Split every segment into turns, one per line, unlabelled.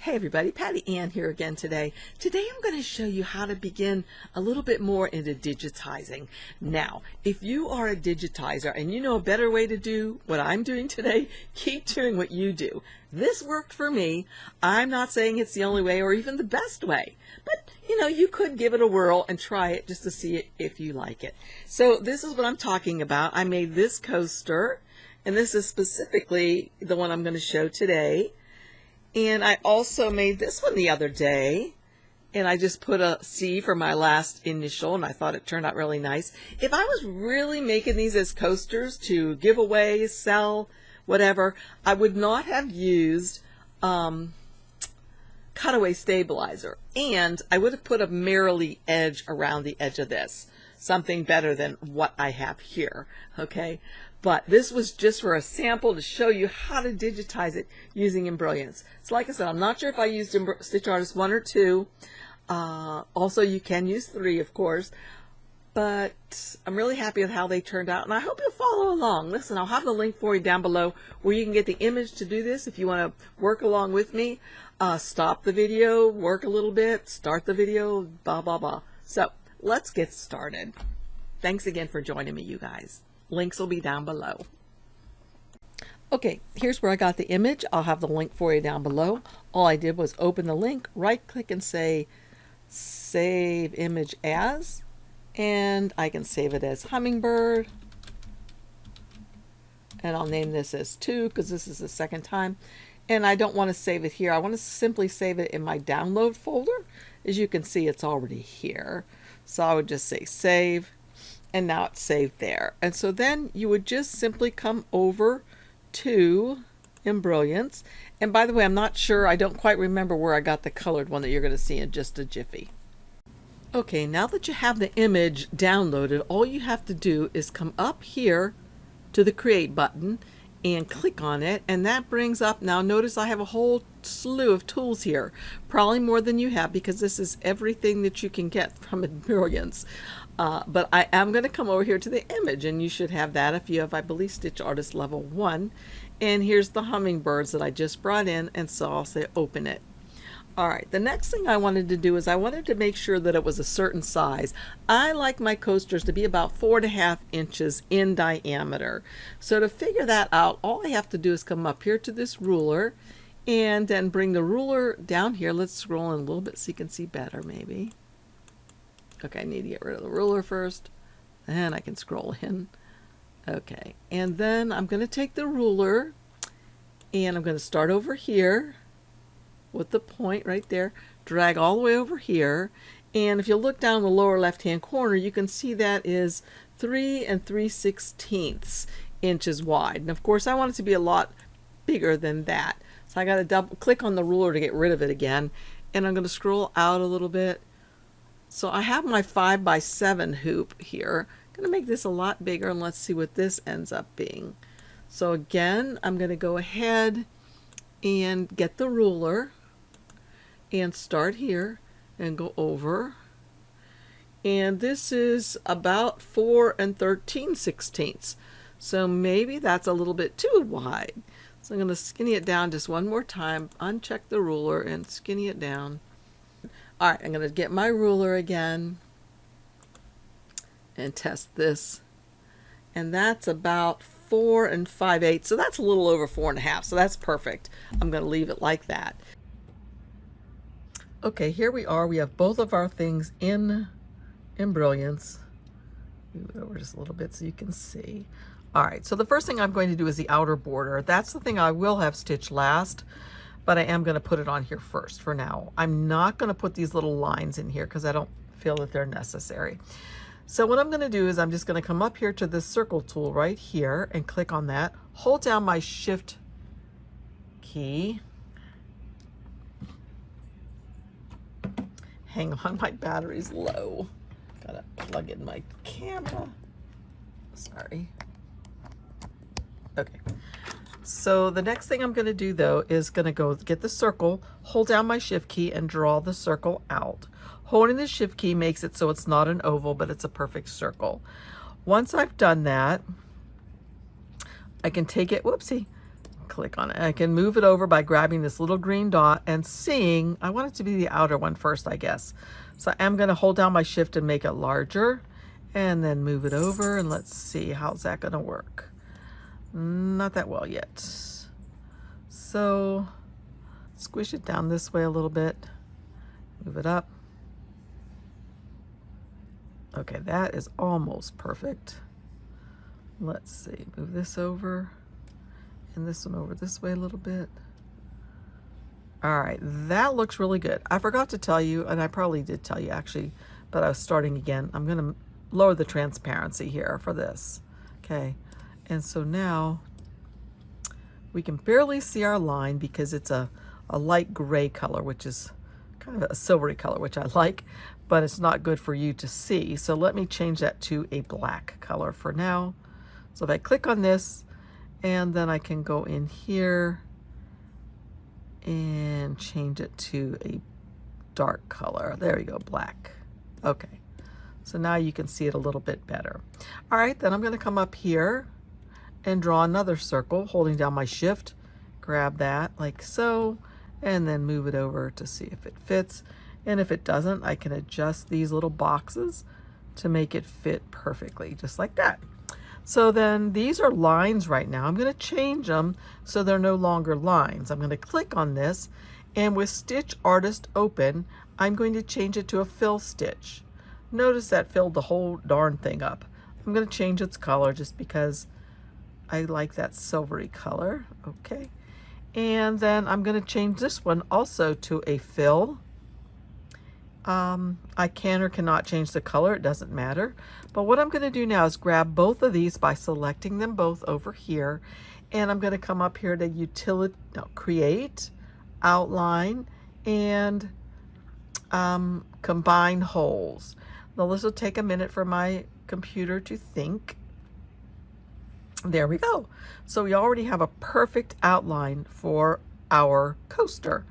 Hey everybody, Patty Ann here again today. Today I'm going to show you how to begin a little bit more into digitizing. Now, if you are a digitizer and you know a better way to do what I'm doing today, keep doing what you do. This worked for me. I'm not saying it's the only way or even the best way, but you could give it a whirl and try it just to see it if you like it. So this is what I'm talking about. I made this coaster, and this is specifically the one I'm going to show today. And I also made this one the other day, and I just put a C for my last initial, and I thought it turned out really nice. If I was really making these as coasters to give away, sell, whatever, I would not have used cutaway stabilizer, and I would have put a Merrily edge around the edge of this. Something better than what I have here, okay? But this was just for a sample to show you how to digitize it using Embrilliance. So like I said, I'm not sure if I used Stitch Artist 1 or 2. Also, you can use 3, of course. But I'm really happy with how they turned out, and I hope you'll follow along. Listen, I'll have the link for you down below where you can get the image to do this if you want to work along with me. Stop the video, work a little bit, start the video, blah, blah, blah. So let's get started. Thanks again for joining me, you guys. Links will be down below. Okay, here's where I got the image. I'll have the link for you down below. All I did was open the link, right click and say save image as, and I can save it as Hummingbird, and I'll name this as 2 because this is the second time, and I don't want to save it here. I want to simply save it in my download folder. As you can see, it's already here, so I would just say save, and now it's saved there. And so then you would just simply come over to Embrilliance. And by the way, I'm not sure, I don't quite remember where I got the colored one that you're going to see in just a jiffy. Okay, now that you have the image downloaded, all you have to do is come up here to the Create button and click on it, and that brings up, now notice I have a whole slew of tools here, probably more than you have because this is everything that you can get from Embrilliance. But I am going to come over here to the image, and you should have that if you have, I believe, Stitch Artist level 1. And here's the hummingbirds that I just brought in, and so I'll say open it. All right, the next thing I wanted to do is I wanted to make sure that it was a certain size. I like my coasters to be about 4.5 inches in diameter. So to figure that out, all I have to do is come up here to this ruler and then bring the ruler down here. Let's scroll in a little bit so you can see better maybe. Okay, I need to get rid of the ruler first, and I can scroll in. Okay, and then I'm going to take the ruler, and I'm going to start over here with the point right there, drag all the way over here, and if you look down in the lower left-hand corner, you can see that is 3 3/16 inches wide. And of course, I want it to be a lot bigger than that. So I got to double click on the ruler to get rid of it again, and I'm going to scroll out a little bit. So I have my 5x7 hoop here. I'm going to make this a lot bigger, and let's see what this ends up being. So again, I'm going to go ahead and get the ruler and start here and go over. And this is about 4 13/16. So maybe that's a little bit too wide. So I'm going to skinny it down just one more time, uncheck the ruler and skinny it down. All right, I'm going to get my ruler again and test this. And that's about 4 5/8. So that's a little over 4.5. So that's perfect. I'm going to leave it like that. Okay, here we are. We have both of our things in Embrilliance. Move it over just a little bit so you can see. All right, so the first thing I'm going to do is the outer border. That's the thing I will have stitched last, but I am going to put it on here first for now. I'm not going to put these little lines in here because I don't feel that they're necessary. So what I'm going to do is I'm just going to come up here to this circle tool right here and click on that. Hold down my Shift key. Hang on, my battery's low. Gotta plug in my camera. Sorry. Okay. So the next thing I'm going to do though is going to go get the circle, hold down my Shift key and draw the circle out. Holding the Shift key makes it so it's not an oval, but it's a perfect circle. Once I've done that, I can take it, whoopsie, click on it. I can move it over by grabbing this little green dot and seeing, I want it to be the outer one first, I guess. So I'm going to hold down my shift and make it larger and then move it over, and let's see, how's that going to work? Not that well yet. So squish it down this way a little bit, move it up. Okay, that is almost perfect. Let's see, move this over and this one over this way a little bit. All right, that looks really good. I forgot to tell you, and I probably did tell you actually, but I was starting again. I'm gonna lower the transparency here for this. Okay, and so now we can barely see our line because it's a light gray color, which is kind of a silvery color, which I like, but it's not good for you to see. So let me change that to a black color for now. So if I click on this, and then I can go in here and change it to a dark color. There we go, black. Okay, so now you can see it a little bit better. All right, then I'm gonna come up here and draw another circle, holding down my shift, grab that like so, and then move it over to see if it fits. And if it doesn't, I can adjust these little boxes to make it fit perfectly, just like that. So then these are lines right now. I'm going to change them so they're no longer lines. I'm going to click on this, and with Stitch Artist open, I'm going to change it to a fill stitch. Notice that filled the whole darn thing up. I'm going to change its color just because I like that silvery color. Okay. And then I'm going to change this one also to a fill. I can or cannot change the color, it doesn't matter. But what I'm going to do now is grab both of these by selecting them both over here, and I'm going to come up here to create, outline, and combine holes. Now this will take a minute for my computer to think. There we go. So we already have a perfect outline for our coaster.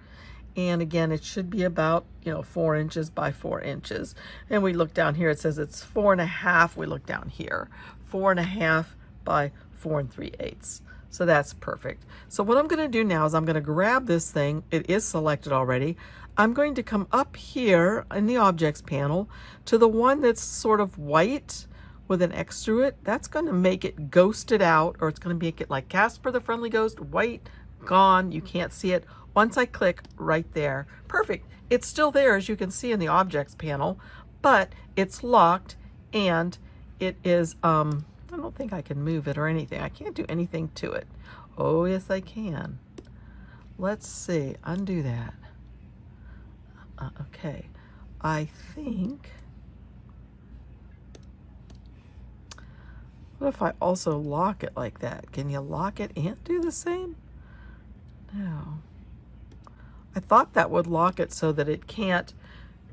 And again, it should be about, 4 inches by 4 inches. And we look down here, it says it's 4.5. We look down here, 4.5 by 4 3/8. So that's perfect. So what I'm going to do now is I'm going to grab this thing. It is selected already. I'm going to come up here in the objects panel to the one that's sort of white with an X through it. That's going to make it ghosted out, or it's going to make it like Casper the Friendly Ghost, white, gone. You can't see it. Once I click right there, perfect. It's still there, as you can see in the objects panel, but it's locked, and it is, I don't think I can move it or anything. I can't do anything to it. Oh, yes, I can. Let's see, undo that. Okay, I think, what if I also lock it like that? Can you lock it and do the same? No. I thought that would lock it so that it can't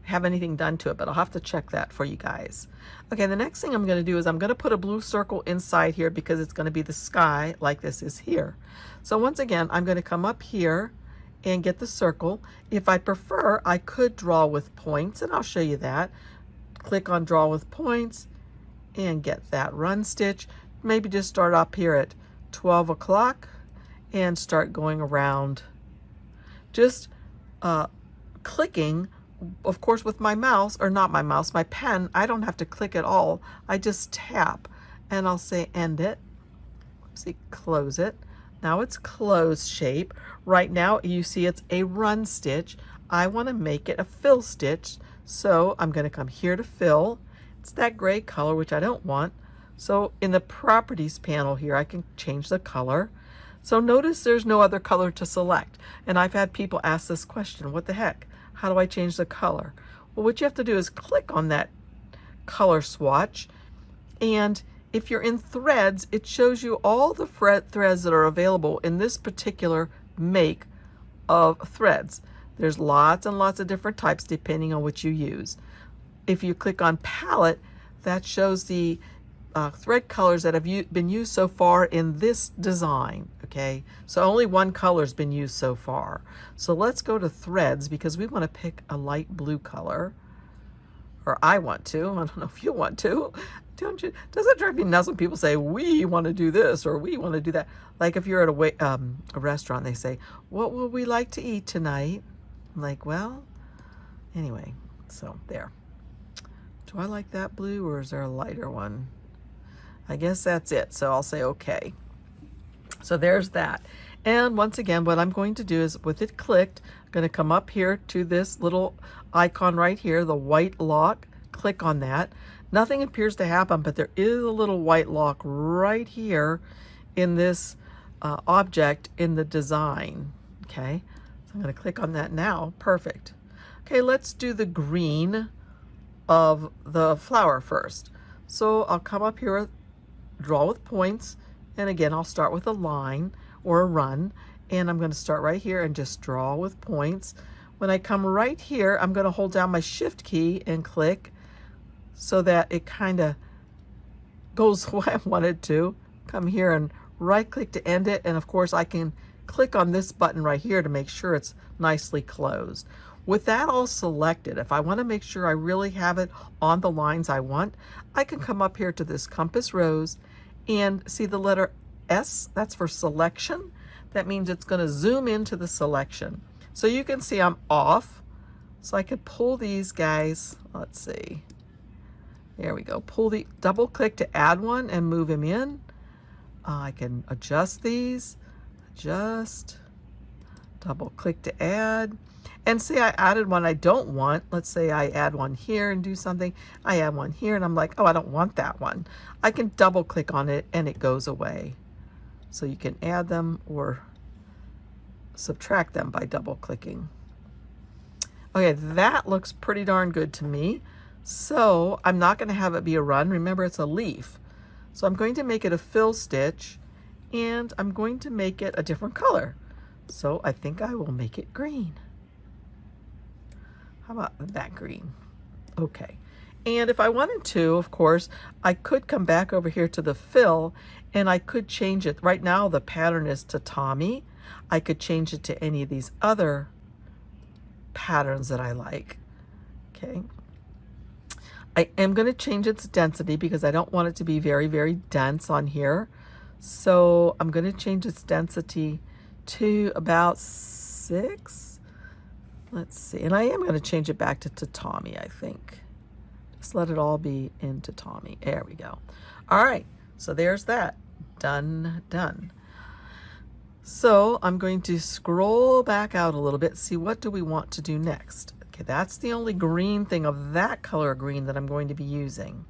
have anything done to it, but I'll have to check that for you guys. Okay, the next thing I'm going to do is I'm going to put a blue circle inside here because it's going to be the sky like this is here. So once again, I'm going to come up here and get the circle. If I prefer, I could draw with points, and I'll show you that. Click on draw with points and get that run stitch. Maybe just start up here at 12 o'clock and start going around. Just clicking, of course, with my mouse, or not my mouse, my pen. I don't have to click at all. I just tap, and I'll say end it. See, close it. Now it's closed shape. Right now you see it's a run stitch. I want to make it a fill stitch, so I'm going to come here to fill. It's that gray color, which I don't want. So in the properties panel here, I can change the color. So notice there's no other color to select. And I've had people ask this question, what the heck? How do I change the color? Well, what you have to do is click on that color swatch, and if you're in threads, it shows you all the threads that are available in this particular make of threads. There's lots and lots of different types depending on what you use. If you click on palette, that shows the thread colors that have been used so far in this design. Okay, so only one color has been used so far. So let's go to threads because we want to pick a light blue color, or I want to. I don't know if you want to. does it drive me nuts when people say, we want to do this or we want to do that? Like if you're at a restaurant, they say, what would we like to eat tonight? I'm like, well, anyway, so there. Do I like that blue or is there a lighter one? I guess that's it. So I'll say okay. So there's that. And once again, what I'm going to do is with it clicked, I'm going to come up here to this little icon right here, the white lock, click on that. Nothing appears to happen, but there is a little white lock right here in this object in the design. Okay, so I'm going to click on that now. Perfect. Okay, let's do the green of the flower first. So I'll come up here, draw with points, and again, I'll start with a line or a run, and I'm going to start right here and just draw with points. When I come right here, I'm going to hold down my shift key and click so that it kind of goes the way I want it to. Come here and right click to end it, and of course I can click on this button right here to make sure it's nicely closed. With that all selected, if I want to make sure I really have it on the lines I want, I can come up here to this compass rose and see the letter S, that's for selection. That means it's going to zoom into the selection. So you can see I'm off. So I could pull these guys, let's see. There we go. Double click to add one and move him in. I can adjust these, double click to add. And see, I added one I don't want. Let's say I add one here and do something. I add one here and I'm like, oh, I don't want that one. I can double click on it and it goes away. So you can add them or subtract them by double clicking. Okay, that looks pretty darn good to me. So I'm not going to have it be a run. Remember, it's a leaf. So I'm going to make it a fill stitch and I'm going to make it a different color. So I think I will make it green. How about that green? Okay. And if I wanted to, of course, I could come back over here to the fill and I could change it. Right now the pattern is tatami. I could change it to any of these other patterns that I like. Okay. I am going to change its density because I don't want it to be very, very dense on here. So I'm going to change its density to about 6. Let's see. And I am going to change it back to tatami, I think. Just let it all be in tatami. There we go. All right. So there's that. Done, done. So I'm going to scroll back out a little bit, see what do we want to do next. Okay, that's the only green thing of that color green that I'm going to be using.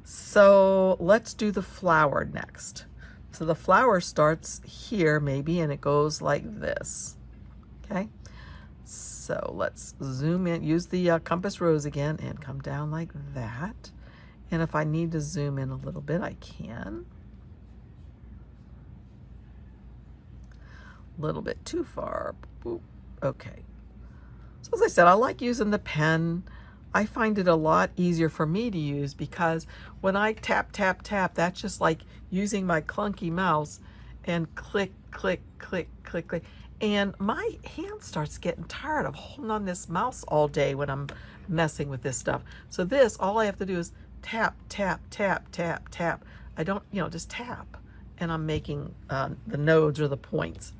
So let's do the flower next. So the flower starts here maybe and it goes like this. Okay, so let's zoom in, use the compass rose again and come down like that. And if I need to zoom in a little bit, I can. A little bit too far. Boop. Okay. So as I said, I like using the pen. I find it a lot easier for me to use because when I tap, tap, tap, that's just like using my clunky mouse and click, click, click, click, click. And my hand starts getting tired of holding on this mouse all day when I'm messing with this stuff. So this, all I have to do is tap, tap, tap, tap, tap. I don't, just tap. And I'm making the nodes or the points.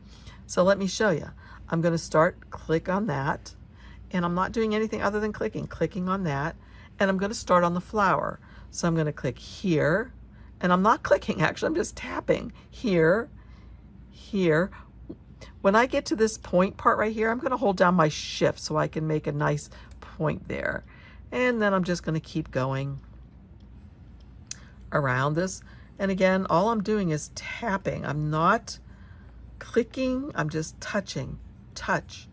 So let me show you. I'm going to start, click on that. And I'm not doing anything other than clicking on that. And I'm going to start on the flower. So I'm going to click here. And I'm not clicking, actually, I'm just tapping here, here. When I get to this point part right here, I'm going to hold down my shift so I can make a nice point there. And then I'm just going to keep going around this. And again, all I'm doing is tapping. I'm not clicking, I'm just touching, touch,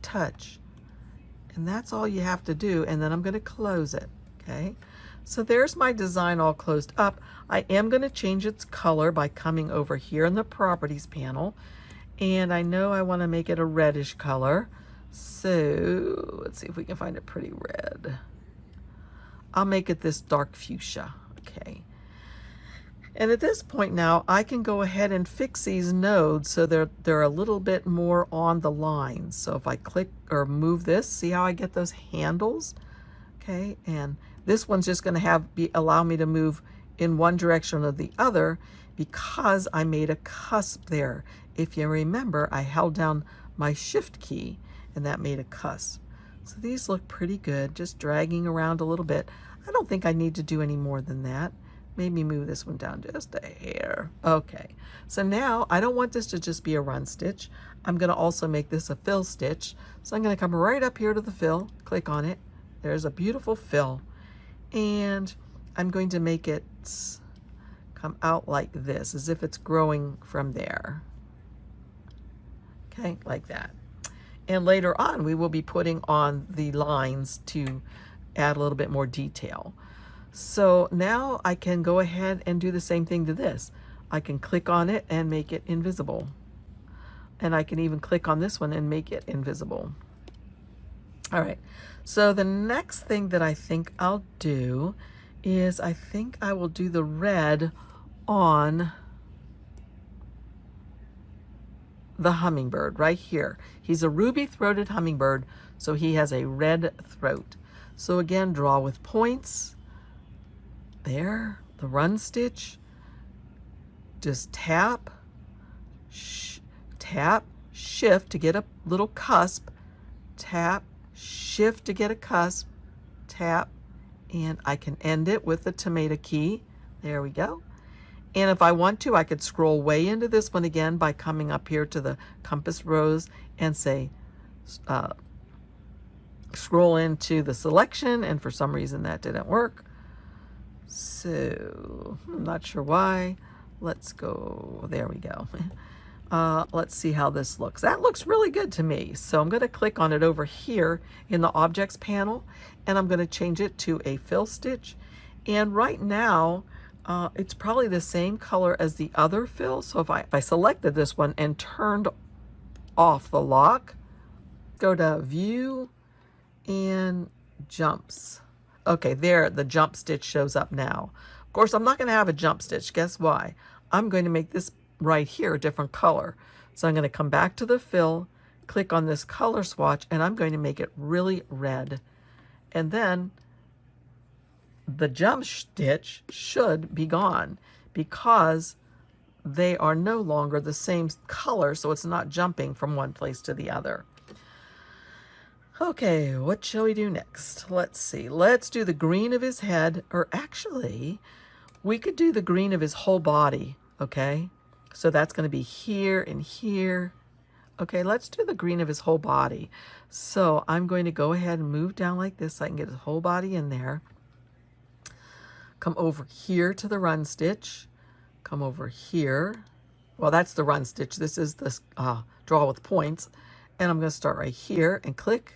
touch. And that's all you have to do. And then I'm going to close it. Okay. So there's my design all closed up. I am going to change its color by coming over here in the properties panel. And I know I want to make it a reddish color. So let's see if we can find a pretty red. I'll make it this dark fuchsia. Okay. And at this point now, I can go ahead and fix these nodes so they're a little bit more on the line. So if I click or move this, see how I get those handles? Okay, and This one's just going to allow me to move in one direction or the other because I made a cusp there. If you remember, I held down my shift key and that made a cusp. So these look pretty good, just dragging around a little bit. I don't think I need to do any more than that. Maybe move this one down just a hair. Okay, so now I don't want this to just be a run stitch. I'm going to also make this a fill stitch. So I'm going to come right up here to the fill, click on it. There's a beautiful fill. And I'm going to make it come out like this, as if it's growing from there. Okay, like that. And later on, we will be putting on the lines to add a little bit more detail. So now I can go ahead and do the same thing to this. I can click on it and make it invisible. And I can even click on this one and make it invisible. All right, so the next thing that I think I'll do is I think I will do the red on the hummingbird right here. He's a ruby-throated hummingbird, so he has a red throat. So again, draw with points. There, the run stitch. Just tap, tap, shift to get a little cusp. Tap, shift to get a cusp. Tap, and I can end it with the tomato key. There we go. And if I want to, I could scroll way into this one again by coming up here to the compass rose and say, scroll into the selection, and for some reason that didn't work. So I'm not sure why. Let's go, there we go. Let's see how this looks. That looks really good to me. So I'm going to click on it over here in the objects panel, and I'm going to change it to a fill stitch. And right now, it's probably the same color as the other fill. So if I selected this one and turned off the lock, go to view and jumps. Okay, there, the jump stitch shows up now. Of course, I'm not going to have a jump stitch. Guess why? I'm going to make this right here a different color. So I'm going to come back to the fill, click on this color swatch, and I'm going to make it really red. And then the jump stitch should be gone because they are no longer the same color, so it's not jumping from one place to the other. Okay, what shall we do next? Let's see. Let's do the green of his head, or actually, we could do the green of his whole body, okay? So that's going to be here and here. Okay, let's do the green of his whole body. So I'm going to go ahead and move down like this so I can get his whole body in there. Come over here to the run stitch. Come over here. Well, that's the run stitch. This is the draw with points. And I'm going to start right here and click,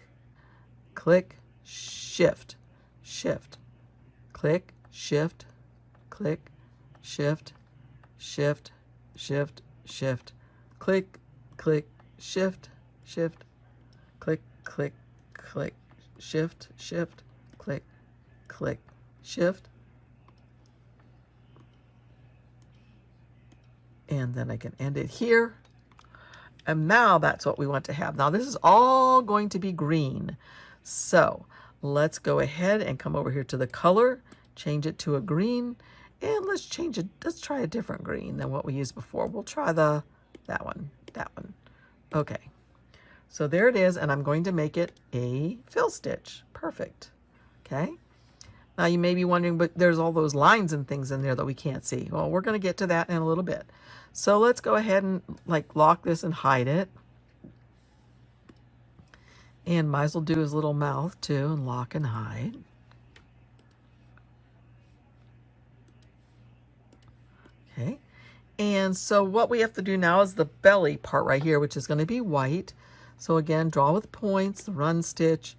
click, shift, shift, click, shift, click, shift, shift, shift, shift, click, click, shift, shift, click, click, click, shift, shift, click, click, shift. And then I can end it here. And now that's what we want to have. Now this is all going to be green. So let's go ahead and come over here to the color, change it to a green, and let's change it. Let's try a different green than what we used before. We'll try that one. Okay. So there it is, and I'm going to make it a fill stitch. Perfect. Okay. Now you may be wondering, but there's all those lines and things in there that we can't see. Well, we're going to get to that in a little bit. So let's go ahead and lock this and hide it. And might as well do his little mouth too and lock and hide. Okay. And so what we have to do now is the belly part right here, which is going to be white. So again, draw with points, the run stitch,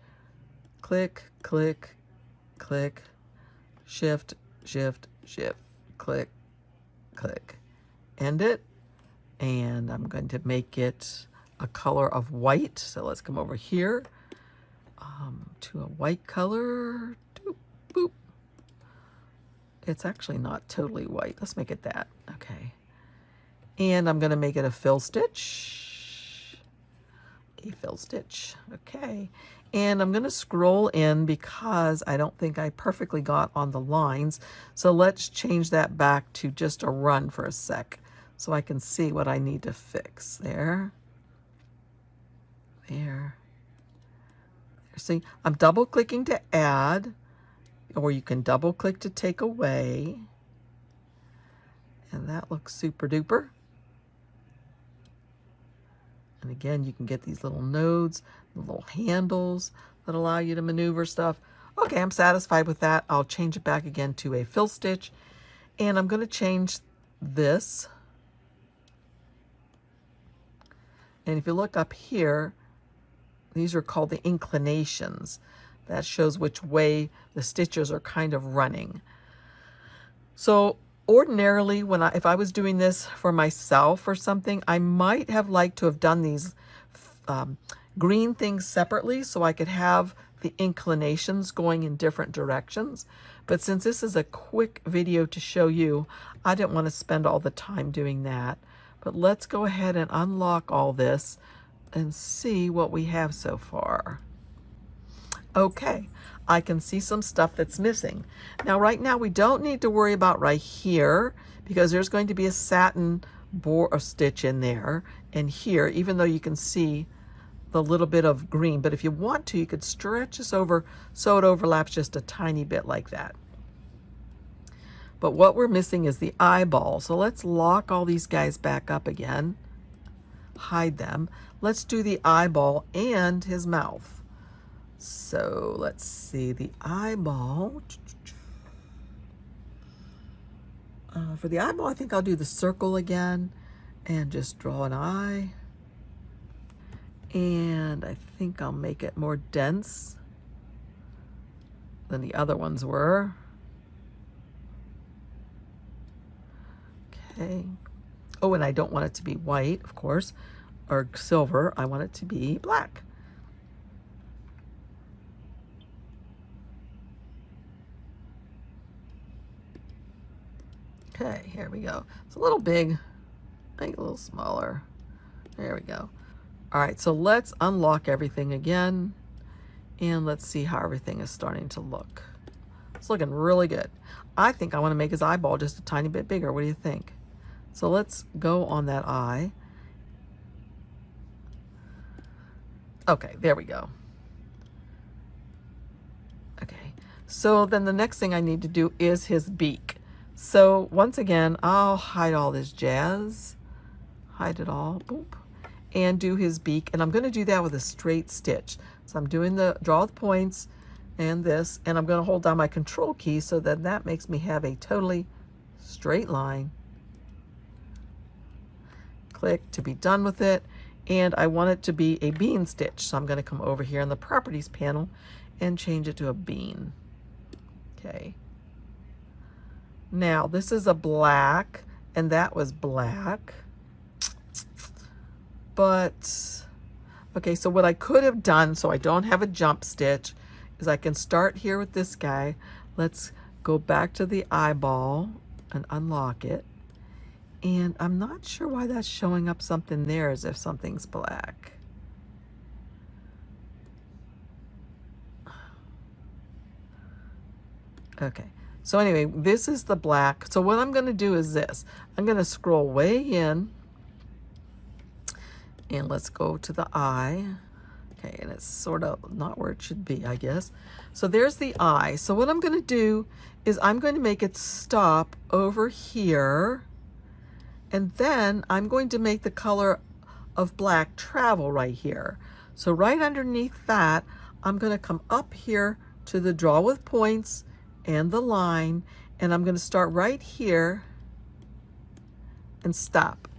click, click, click, shift, shift, shift, click, click, end it. And I'm going to make it a color of white. So let's come over here to a white color. Doop, boop. It's actually not totally white. Let's make it that. Okay. And I'm going to make it a fill stitch. A fill stitch. Okay. And I'm going to scroll in because I don't think I perfectly got on the lines. So let's change that back to just a run for a sec so I can see what I need to fix. There. There. See, I'm double clicking to add, or you can double click to take away. And that looks super duper. And again, you can get these little nodes, little handles that allow you to maneuver stuff. Okay, I'm satisfied with that. I'll change it back again to a fill stitch. And I'm going to change this. And if you look up here, these are called the inclinations. That shows which way the stitches are kind of running. So ordinarily, if I was doing this for myself or something, I might have liked to have done these green things separately so I could have the inclinations going in different directions. But since this is a quick video to show you, I didn't want to spend all the time doing that. But let's go ahead and unlock all this and see what we have so far. Okay, I can see some stuff that's missing. Now, right now, we don't need to worry about right here because there's going to be a satin stitch in there and here, even though you can see the little bit of green. But if you want to, you could stretch this over so it overlaps just a tiny bit like that. But what we're missing is the eyeball. So let's lock all these guys back up again. Hide them. Let's do the eyeball and his mouth. So let's see the eyeball. For the eyeball, I think I'll do the circle again and just draw an eye. And I think I'll make it more dense than the other ones were. Okay. Oh, and I don't want it to be white, of course, or silver. I want it to be black. Okay, here we go. It's a little big. Make it a little smaller. There we go. All right, so let's unlock everything again, and let's see how everything is starting to look. It's looking really good. I think I want to make his eyeball just a tiny bit bigger. What do you think? So let's go on that eye. Okay, there we go. Okay, so then the next thing I need to do is his beak. So once again, I'll hide all this jazz. Hide it all. Boop. And do his beak. And I'm going to do that with a straight stitch. So I'm doing the draw with points and this. And I'm going to hold down my control key so that that makes me have a totally straight line. Click to be done with it. And I want it to be a bean stitch. So I'm going to come over here in the properties panel and change it to a bean. Okay. Now this is a black and that was black. But, okay, so what I could have done, so I don't have a jump stitch, is I can start here with this guy. Let's go back to the eyeball and unlock it. And I'm not sure why that's showing up something there as if something's black. Okay, so anyway, this is the black. So what I'm going to do is this. I'm going to scroll way in. And let's go to the eye. Okay, and it's sort of not where it should be, I guess. So there's the eye. So what I'm going to do is I'm going to make it stop over here. And then I'm going to make the color of black travel right here. So right underneath that, I'm going to come up here to the draw with points and the line. And I'm going to start right here and stop.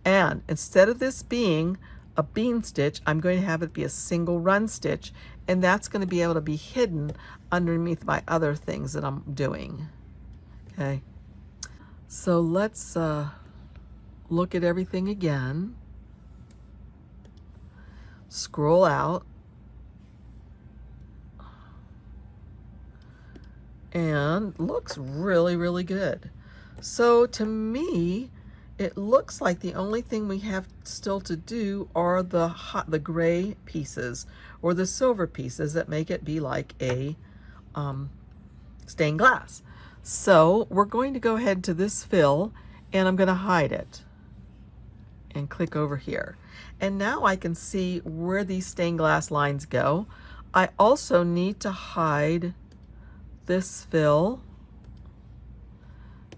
And instead of this being a bean stitch, I'm going to have it be a single run stitch, and that's going to be able to be hidden underneath my other things that I'm doing. Okay, so let's look at everything again. Scroll out. And looks really, really good. So to me, it looks like the only thing we have still to do are the gray pieces or the silver pieces that make it be like a stained glass. So we're going to go ahead to this fill, and I'm going to hide it and click over here. And now I can see where these stained glass lines go. I also need to hide this fill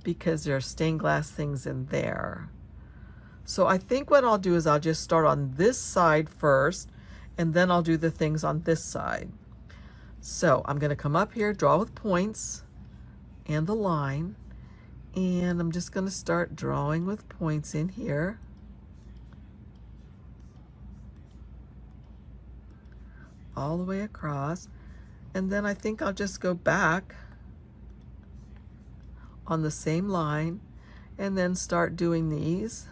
because there are stained glass things in there. So I think what I'll do is I'll just start on this side first, and then I'll do the things on this side. So I'm going to come up here, draw with points and the line, and I'm just going to start drawing with points in here. All the way across, and then I think I'll just go back on the same line and then start doing these.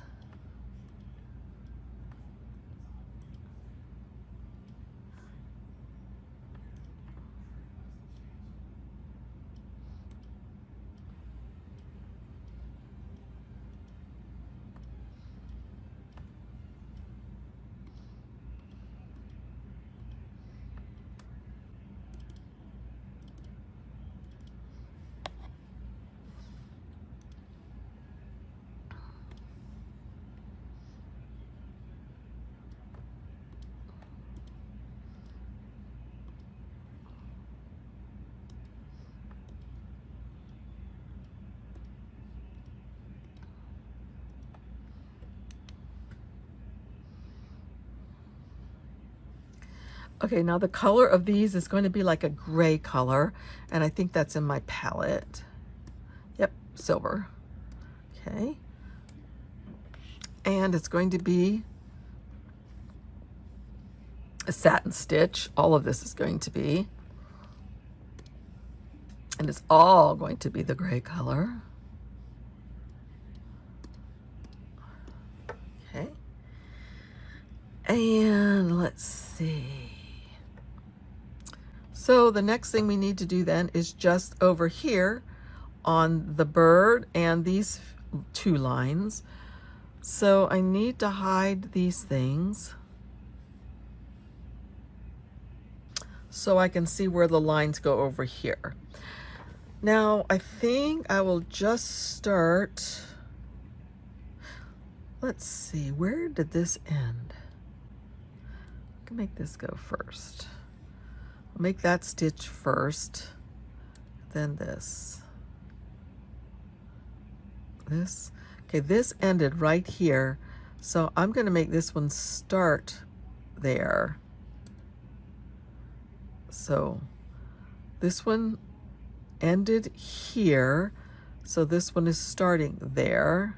Okay, now the color of these is going to be like a gray color, and I think that's in my palette. Yep, silver. Okay. And it's going to be a satin stitch. All of this is going to be. And it's all going to be the gray color. Okay. And let's see. So the next thing we need to do then is just over here on the bird and these two lines. So I need to hide these things so I can see where the lines go over here. Now I think I will just start, let's see, where did this end? I can make this go first. I'll make that stitch first, then this. This. Okay, this ended right here, so I'm going to make this one start there. So this one ended here, so this one is starting there.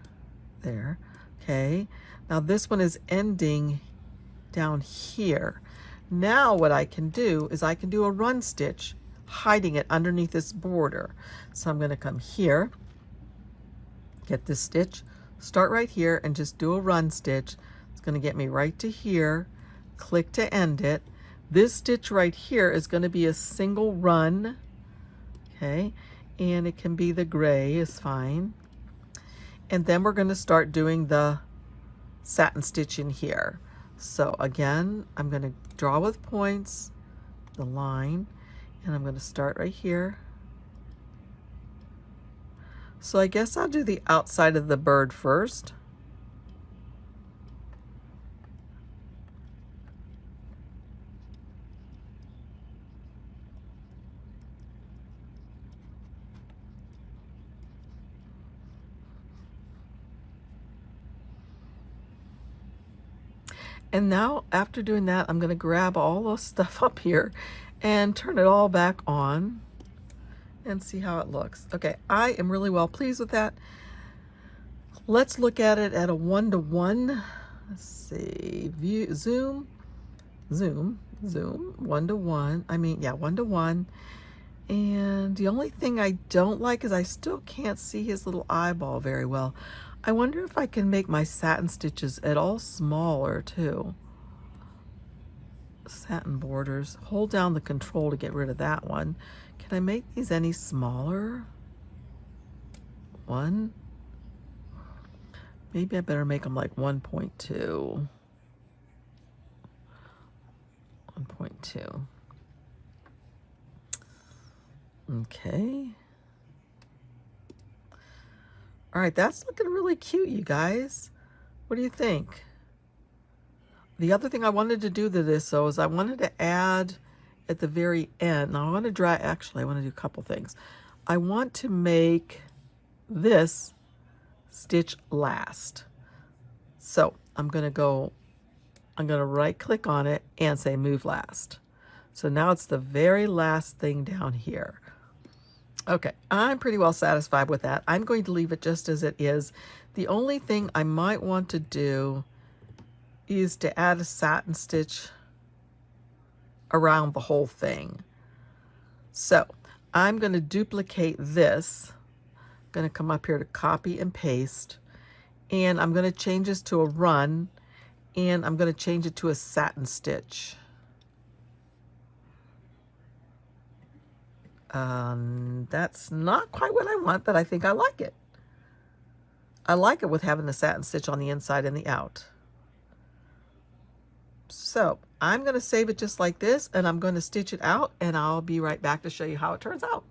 There. Okay, now this one is ending down here. Now what I can do is I can do a run stitch hiding it underneath this border. So I'm going to come here, get this stitch, start right here and just do a run stitch. It's going to get me right to here, click to end it. This stitch right here is going to be a single run, okay, and it can be the gray is fine. And then we're going to start doing the satin stitch in here. So again, I'm going to draw with points, the line, and I'm going to start right here. So I guess I'll do the outside of the bird first. And now after doing that, I'm going to grab all the stuff up here and turn it all back on and see how it looks. Okay, I am really well pleased with that. Let's look at it at a 1-to-1. Let's see, view, zoom, 1-to-1. I mean, yeah, 1-to-1. And the only thing I don't like is I still can't see his little eyeball very well. I wonder if I can make my satin stitches at all smaller too. Satin borders. Hold down the control to get rid of that one. Can I make these any smaller? One. Maybe I better make them like 1.2. 1.2. Okay. All right, that's looking really cute, you guys. What do you think? The other thing I wanted to do to this, though, is I wanted to add at the very end. Now, I want to actually, I want to do a couple things. I want to make this stitch last. So I'm going to right click on it and say move last. So now it's the very last thing down here. Okay, I'm pretty well satisfied with that. I'm going to leave it just as it is. The only thing I might want to do is to add a satin stitch around the whole thing. So I'm going to duplicate this. I'm going to come up here to copy and paste, and I'm going to change this to a run, and I'm going to change it to a satin stitch. That's not quite what I want, but I think I like it. I like it with having the satin stitch on the inside and the out. So I'm going to save it just like this, and I'm going to stitch it out, and I'll be right back to show you how it turns out.